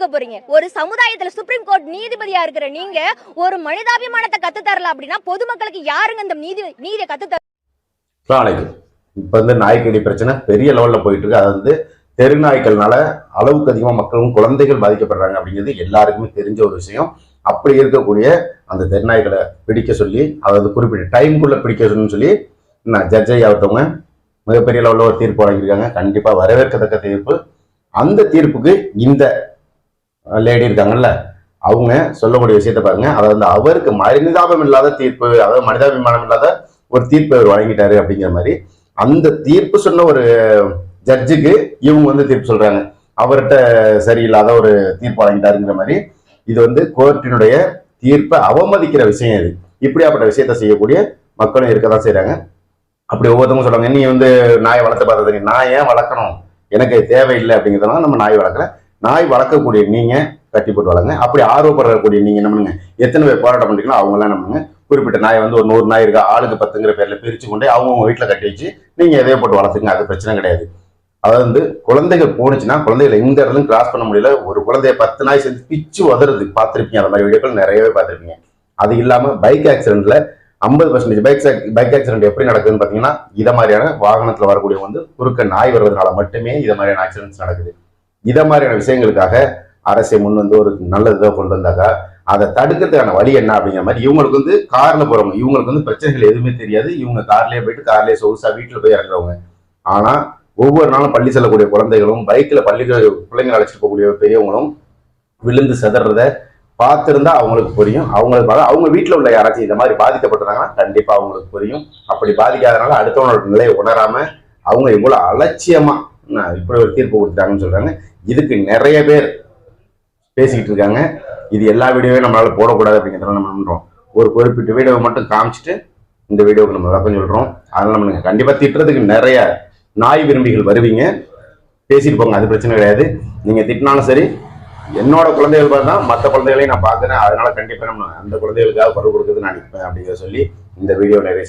கொடுக்க போறீங்க? ஒரு சமுதாயத்துல சுப்ரீம் கோர்ட் நீதிபதியா இருக்கிற நீங்க ஒரு மனிதாபிமானத்தை கத்து தரல அப்படின்னா பொதுமக்களுக்கு யாருங்க இந்த நீதியை கத்து தர? இப்ப வந்து நாய்க்கடி பிரச்சனை பெரிய லெவல்ல போயிட்டு இருக்கு. அது வந்து தெரு நாய்க்கள்னால அளவுக்கு அதிகமா மக்களும் குழந்தைகள் பாதிக்கப்படுறாங்க அப்படிங்கிறது எல்லாருக்குமே தெரிஞ்ச ஒரு விஷயம். அப்படி இருக்கக்கூடிய அந்த தெருநாய்களை பிடிக்க சொல்லி, அதாவது குறிப்பிட்ட டைமுக்குள்ள பிடிக்கணும்னு சொல்லி ஜட்ஜை ஆகத்தவங்க மிகப்பெரிய லெவலில் ஒரு தீர்ப்பு வழங்கியிருக்காங்க. கண்டிப்பா வரவேற்கத்தக்க தீர்ப்பு. அந்த தீர்ப்புக்கு இந்த லேடி இருக்காங்கல்ல, அவங்க சொல்லக்கூடிய விஷயத்த பாருங்க. அதாவது அவருக்கு மனிதாபம் இல்லாத தீர்ப்பு, அதாவது மனிதாபிமானம் இல்லாத ஒரு தீர்ப்பு அவர் வழங்கிட்டாரு அப்படிங்கிற மாதிரி அந்த தீர்ப்பு சொன்ன ஒரு ஜட்ஜுக்கு இவங்க வந்து தீர்ப்பு சொல்றாங்க. அவர்கிட்ட சரியில்லாத ஒரு தீர்ப்பு வழங்கிட்டாருங்கிற மாதிரி. இது வந்து கோர்ட்டினுடைய தீர்ப்பை அவமதிக்கிற விஷயம். இது இப்படியாப்பட்ட விஷயத்த செய்யக்கூடிய மக்களும் இருக்கதான் செய்யறாங்க. அப்படி ஒவ்வொருத்தவங்க சொல்றாங்க, நீ வந்து நாயை வளர்த்த பார்த்தது, நான் ஏன் வளர்க்கணும், எனக்கு தேவையில்லை அப்படிங்கிறதுனால நம்ம நாய் வளர்க்குற. நாய் வளர்க்கக்கூடிய நீங்க கட்டி போட்டு வளங்க. அப்படி ஆர்வப்படக்கூடிய நீங்க என்ன பண்ணுங்க, எத்தனை பேர் போராட்டம் பண்றீங்களோ அவங்க எல்லாம் என்ன பண்ணுங்க, குறிப்பிட்ட நாய் வந்து ஒரு 100 நாய் இருக்கா, ஆளுக்கு 10ங்கிற பேர்ல பிரிச்சு கொண்டு அவங்க வீட்டுல கட்டி வச்சு நீங்க எதையோ போட்டு வளர்த்துங்க. அது பிரச்சனை கிடையாது. அதாவது வந்து குழந்தைகள் போனுச்சுன்னா குழந்தைகளை எந்த இடத்துல கிராஸ் பண்ண முடியல. ஒரு குழந்தைய 10 நாய் சேர்ந்து பிச்சு உதறது பார்த்துருப்பீங்க. அந்த மாதிரி வீடியோக்கள் நிறையவே பார்த்துருப்பீங்க. அது இல்லாம பைக் ஆக்சிடென்ட்ல 50% பைக் ஆக்சிடென்ட் எப்படி நடக்குதுன்னு பாத்தீங்கன்னா, இதை மாதிரியான வாகனத்துல வரக்கூடிய வந்து குறுக்க நாய் வருவதனால மட்டுமே இதை மாதிரியான ஆக்சிடென்ட்ஸ் நடக்குது. இதை மாதிரியான விஷயங்களுக்காக அரசை முன் வந்து ஒரு நல்ல இதை கொண்டு வந்தாக்கா அதை தடுக்கிறதுக்கான வழி என்ன அப்படிங்கிற மாதிரி. இவங்களுக்கு வந்து கார்ல போறவங்க, இவங்களுக்கு வந்து பிரச்சனைகள் எதுவுமே தெரியாது. இவங்க கார்லயே போயிட்டு கார்லயே சொகுசா வீட்டுல போய் இறங்குறவங்க. ஆனா ஒவ்வொரு நாளும் பள்ளி செல்லக்கூடிய குழந்தைகளும், பைக்ல பிள்ளைங்க அழைச்சிட்டு போகக்கூடிய பெரியவங்களும் விழுந்து செதறத பார்த்திருந்தா அவங்களுக்கு புரியும். அவங்க வீட்டுல உள்ள யாராச்சும் இந்த மாதிரி பாதிக்கப்பட்டிருந்தாங்கன்னா கண்டிப்பா அவங்களுக்கு புரியும். அப்படி பாதிக்காதனால அடுத்தவனோட நிலையை உணராம அவங்க இவ்வளவு அலட்சியமா இப்படி ஒரு தீர்ப்பு கொடுத்துட்டாங்கன்னு சொல்றாங்க. இதுக்கு நிறைய பேர் பேசிக்கிட்டு இருக்காங்க. இது எல்லா வீடியோவையும் நம்மளால போடக்கூடாது அப்படிங்கிறத நம்ம பண்றோம். ஒரு குறிப்பிட்ட வீடியோவை மட்டும் காமிச்சிட்டு இந்த வீடியோவுக்கு நம்ம விளக்கம் சொல்றோம். அதனால நம்ம கண்டிப்பா திட்டுறதுக்கு நிறைய நாய் விரும்பிகள் வருவீங்க, பேசிட்டு போங்க, அது பிரச்சனை கிடையாது. நீங்க திட்டினாலும் சரி, என்னோட குழந்தைகள் பார்த்தா மற்ற குழந்தைகளையும் நான் பார்க்குறேன். அதனால கண்டிப்பா நம்ம அந்த குழந்தைகளுக்காக குரல் கொடுக்குறது நான் நிற்பேன் அப்படிங்கிற சொல்லி இந்த வீடியோ நிறைய